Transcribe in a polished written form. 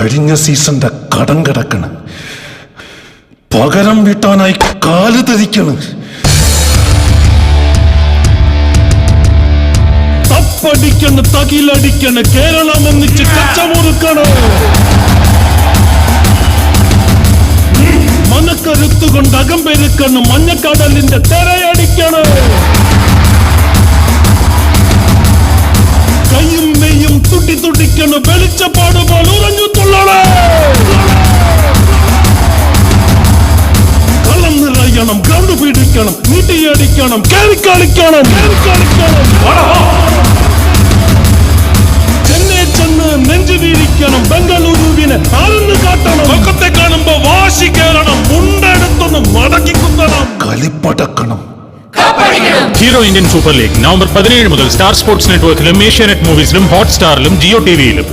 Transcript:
കഴിഞ്ഞ സീസന്റെ കടം കിടക്കണ്, പകരം വീട്ടാനായി കാല് ധരിക്കണ്. തപ്പടിക്കണ്, തകിലടിക്കണ്, കേരളം ഒന്നിച്ച് കച്ചമുറുക്കണ്. മനക്കരുത്തുകൊണ്ട് അകമ്പെരുക്കണ്, മഞ്ഞക്കടലിന്റെ തെരയടിക്കണ്. കയ്യും മെയ്യും തുട്ടി തുടിക്കണ്, വെളിച്ചപ്പാട് പോലെ ഉറഞ്ഞു തുള്ളണേ. കള്ളം നിറയണം, ഗ്രൗണ്ട് പിടിക്കണം, നീട്ടിയടിക്കണം, കേറിക്കളിക്കണം. ചെന്നൈ ചെന്ന് നെഞ്ചു വീഴിക്കണം, ബംഗളൂരുവിനെ ആളെന്ന് കാട്ടണം. ലോകത്തെ കാണുമ്പോ വാശി കയറണം, മുണ്ടെടുത്തൊന്ന് മടക്കി കുത്തണം, കളിപ്പടക്കണം. Hero Indian super league November 17 മുതൽ സ്റ്റാർ സ്പോർട്സ് നെറ്റ്വർക്കിലും ഏഷ്യാനെറ്റ് മൂവീസിലും ഹോട്ട്സ്റ്റാറിലും ജിയോ ടിവിയിലും.